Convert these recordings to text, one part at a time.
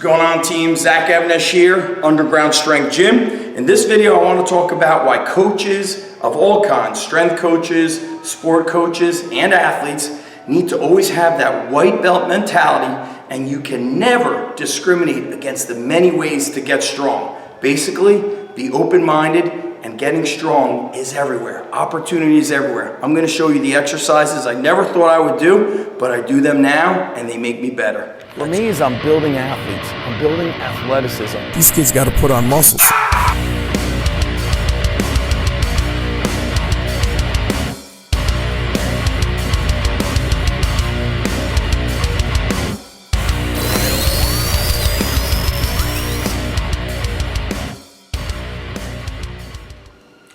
going on, team? Zach Evnesh here, Underground Strength Gym. In this video, I want to talk about why coaches of all kinds, strength coaches, sport coaches, and athletes need to always have that white belt mentality, and you can never discriminate against the many ways to get strong. Basically, be open-minded, and getting strong is everywhere. Opportunity is everywhere. I'm going to show you the exercises I never thought I would do, but I do them now, and they make me better. For me, is I'm building athletes. I'm building athleticism. These kids got to put on muscles.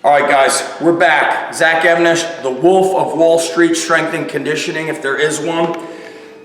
All right, guys, we're back. Zach Evnesh, the Wolf of Wall Street Strength and Conditioning, if there is one.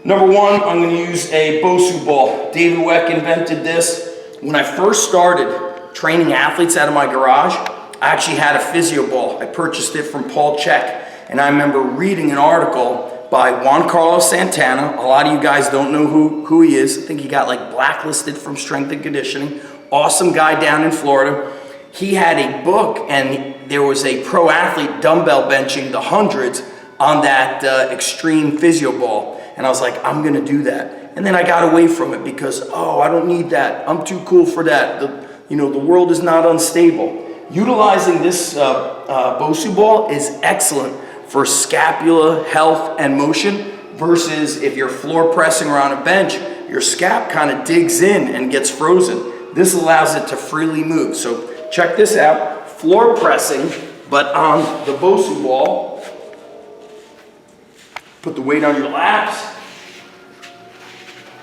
Number one, I'm going to use a Bosu Ball. David Weck invented this. When I first started training athletes out of my garage, I actually had a physio ball. I purchased it from Paul Chek, and I remember reading an article by Juan Carlos Santana. A lot of you guys don't know who he is. I think he got like blacklisted from strength and conditioning. Awesome guy down in Florida. He had a book, and there was a pro athlete dumbbell benching the hundreds on that extreme physio ball. And I was like, I'm gonna do that. And then I got away from it because, oh, I don't need that. I'm too cool for that. The world is not unstable. Utilizing this Bosu Ball is excellent for scapula health and motion versus if you're floor pressing or on a bench, your scap kind of digs in and gets frozen. This allows it to freely move. So check this out, floor pressing, but on the Bosu Ball. Put the weight on your laps.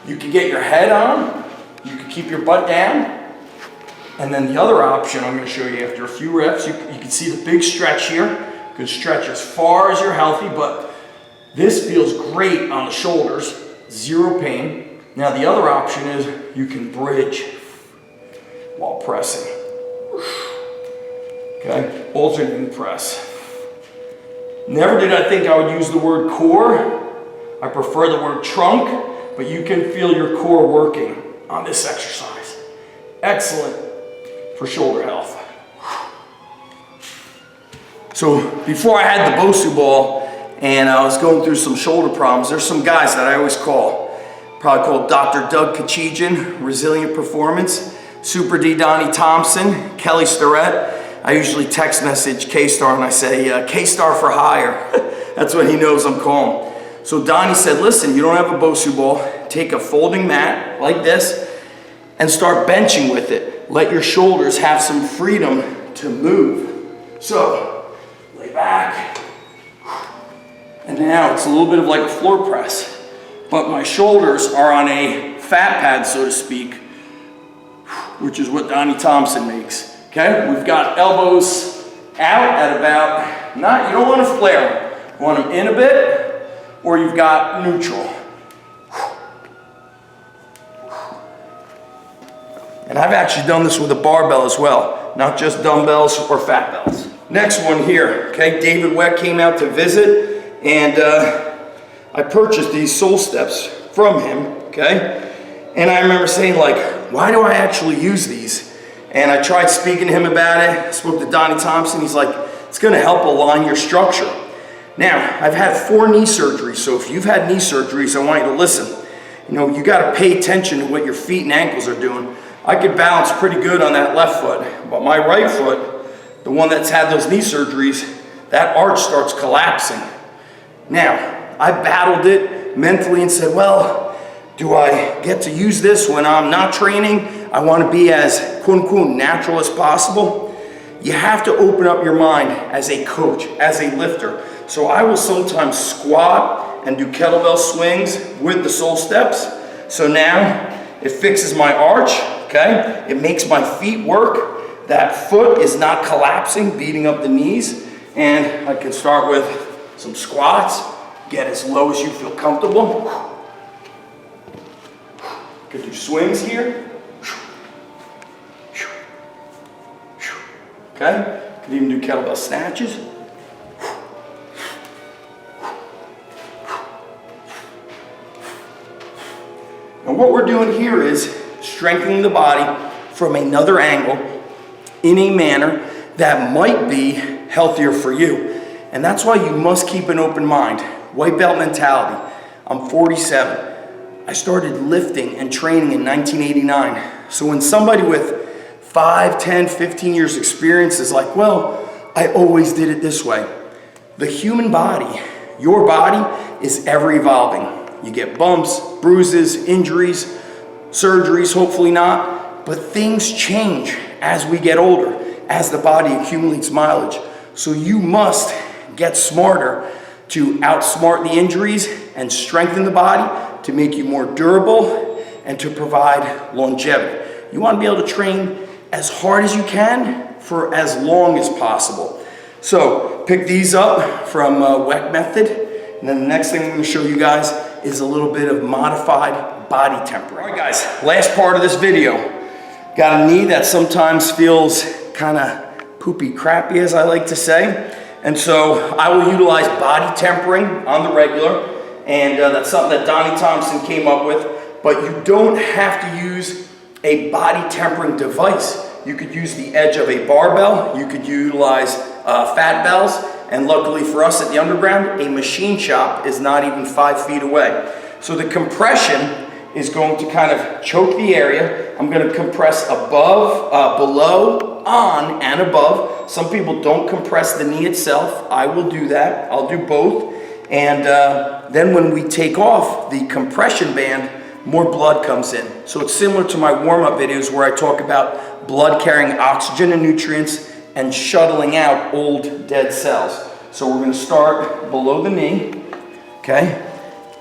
You can get your head on. You can keep your butt down. And then the other option I'm going to show you after a few reps, you can see the big stretch here. You can stretch as far as you're healthy, but this feels great on the shoulders, zero pain. Now the other option is you can bridge while pressing. Okay, alternating press. Never did I think I would use the word core. I prefer the word trunk, but you can feel your core working on this exercise. Excellent for shoulder health. So before I had the Bosu Ball and I was going through some shoulder problems, there's some guys that I always call. Probably called Dr. Doug Kachijian, Resilient Performance, Super D Donnie Thompson, Kelly Starrett. I usually text message K-Star and I say, K-Star for hire. That's what he knows I'm calling. So Donnie said, listen, you don't have a Bosu Ball, take a folding mat like this and start benching with it. Let your shoulders have some freedom to move. So, lay back. And now it's a little bit of like a floor press, but my shoulders are on a fat pad, so to speak, which is what Donnie Thompson makes. Okay, we've got elbows out at about, you don't want to flare them. You want them in a bit, or you've got neutral. And I've actually done this with a barbell as well, not just dumbbells or fat belts. Next one here, okay, David Weck came out to visit, and I purchased these Soul Steps from him, okay? And I remember saying like, why do I actually use these? And I tried speaking to him about it. I spoke to Donnie Thompson. He's like, it's gonna help align your structure. Now, I've had 4 knee surgeries, so if you've had knee surgeries, I want you to listen. You gotta pay attention to what your feet and ankles are doing. I could balance pretty good on that left foot, but my right foot, the one that's had those knee surgeries, that arch starts collapsing. Now, I battled it mentally and said, well, do I get to use this when I'm not training? I want to be as quote unquote natural as possible. You have to open up your mind as a coach, as a lifter. So I will sometimes squat and do kettlebell swings with the Soul Steps. So now it fixes my arch, okay? It makes my feet work. That foot is not collapsing, beating up the knees. And I can start with some squats, get as low as you feel comfortable. Could do swings here. Okay? Could even do kettlebell snatches. And what we're doing here is strengthening the body from another angle in a manner that might be healthier for you. And that's why you must keep an open mind. White belt mentality. I'm 47. I started lifting and training in 1989. So when somebody with 5, 10, 15 years experience is like, well, I always did it this way. The human body, your body, is ever evolving. You get bumps, bruises, injuries, surgeries, hopefully not, but things change as we get older, as the body accumulates mileage. So you must get smarter to outsmart the injuries and strengthen the body to make you more durable and to provide longevity. You want to be able to train as hard as you can for as long as possible. So pick these up from WEC Method, and then the next thing I'm going to show you guys is a little bit of modified body tempering. All right guys, last part of this video. Got a knee that sometimes feels kind of poopy crappy, as I like to say. And so I will utilize body tempering on the regular, and that's something that Donnie Thompson came up with, but you don't have to use a body tempering device. You could use the edge of a barbell, you could utilize fat bells, and luckily for us at the Underground, a machine shop is not even 5 feet away. So the compression is going to kind of choke the area. I'm going to compress above, below, on, and above. Some people don't compress the knee itself. I will do that. I'll do both. And then when we take off the compression band, more blood comes in. So it's similar to my warm-up videos where I talk about blood carrying oxygen and nutrients and shuttling out old dead cells. So we're going to start below the knee, okay?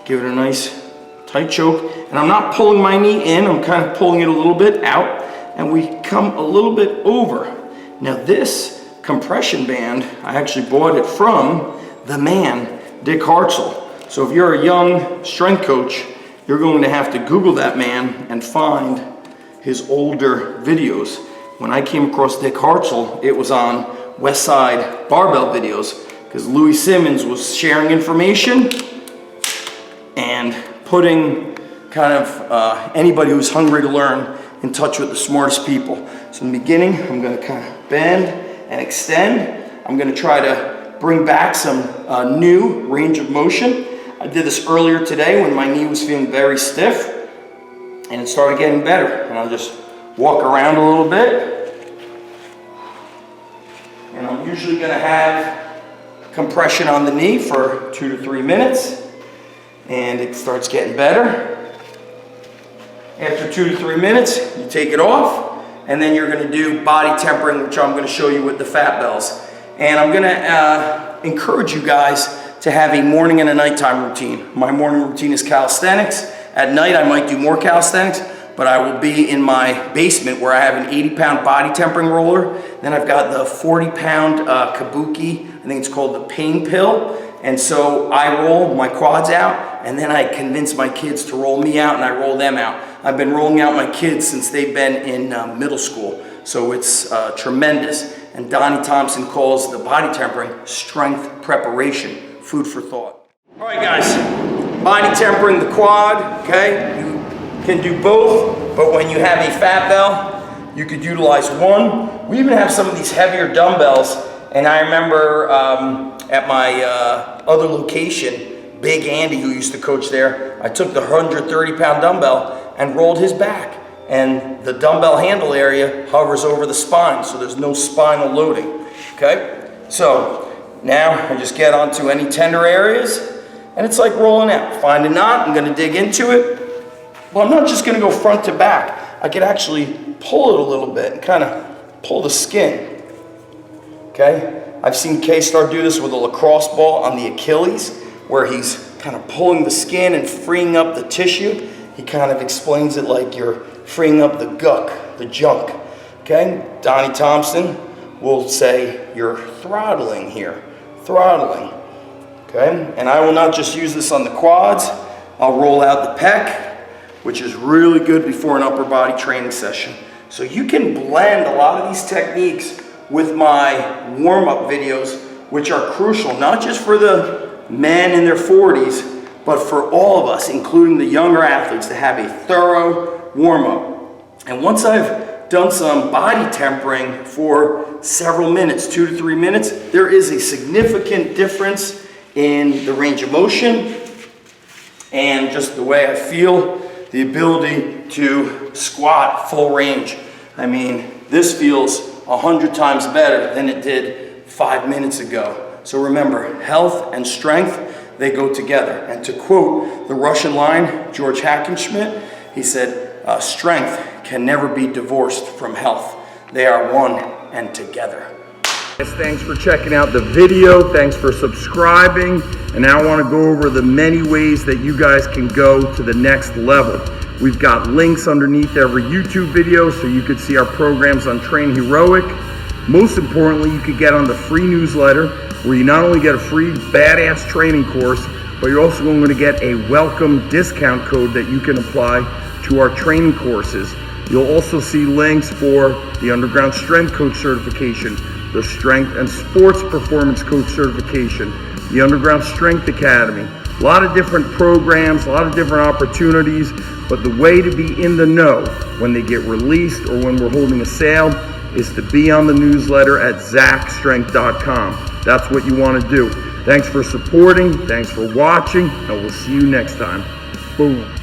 Give it a nice tight choke. And I'm not pulling my knee in, I'm kind of pulling it a little bit out, and we come a little bit over. Now this compression band, I actually bought it from the man, Dick Hartzell. So if you're a young strength coach, you're going to have to Google that man and find his older videos. When I came across Dick Hartzell, it was on West Side Barbell videos, because Louis Simmons was sharing information and putting kind of anybody who's hungry to learn in touch with the smartest people. So in the beginning, I'm going to kind of bend and extend. I'm going to try to bring back some new range of motion. I did this earlier today when my knee was feeling very stiff, and it started getting better. And I'll just walk around a little bit. And I'm usually going to have compression on the knee for 2 to 3 minutes, and it starts getting better. After 2 to 3 minutes, you take it off, and then you're going to do body tempering, which I'm going to show you with the fat bells. And I'm going to encourage you guys to have a morning and a nighttime routine. My morning routine is calisthenics. At night, I might do more calisthenics, but I will be in my basement where I have an 80-pound body tempering roller. Then I've got the 40-pound kabuki, I think it's called the pain pill. And so I roll my quads out, and then I convince my kids to roll me out, and I roll them out. I've been rolling out my kids since they've been in middle school, so it's tremendous. And Donnie Thompson calls the body tempering strength preparation. Food for thought. All right, guys, body tempering the quad, okay? You can do both, but when you have a fat bell, you could utilize one. We even have some of these heavier dumbbells, and I remember at my other location, Big Andy, who used to coach there, I took the 130-pound dumbbell and rolled his back, and the dumbbell handle area hovers over the spine, so there's no spinal loading, okay? So now I just get onto any tender areas, and it's like rolling out. Find a knot, I'm gonna dig into it. Well, I'm not just gonna go front to back. I could actually pull it a little bit and kind of pull the skin, okay? I've seen K-Star do this with a lacrosse ball on the Achilles, where he's kind of pulling the skin and freeing up the tissue. He kind of explains it like you're freeing up the guck, the junk, okay? Donnie Thompson will say you're throttling here. Throttling, okay? And I will not just use this on the quads. I'll roll out the pec, which is really good before an upper body training session. So you can blend a lot of these techniques with my warm-up videos, which are crucial, not just for the men in their 40s, but for all of us, including the younger athletes, to have a thorough warm-up. And once I've done some body tempering for several minutes, 2 to 3 minutes, there is a significant difference in the range of motion and just the way I feel, the ability to squat full range. I mean, this feels 100 times better than it did 5 minutes ago. So remember, health and strength, they go together. And to quote the Russian line, George Hackenschmidt, he said, strength can never be divorced from health. They are one and together. Thanks for checking out the video. Thanks for subscribing. And now I want to go over the many ways that you guys can go to the next level. We've got links underneath every YouTube video so you could see our programs on Train Heroic. Most importantly, you could get on the free newsletter where you not only get a free badass training course, but you're also going to get a welcome discount code that you can apply to our training courses. You'll also see links for the Underground Strength Coach certification, the Strength and Sports Performance Coach certification, the Underground Strength Academy. A lot of different programs, a lot of different opportunities, but the way to be in the know when they get released or when we're holding a sale is to be on the newsletter at zacstrength.com. That's what you want to do. Thanks for supporting, thanks for watching, and we'll see you next time. Boom.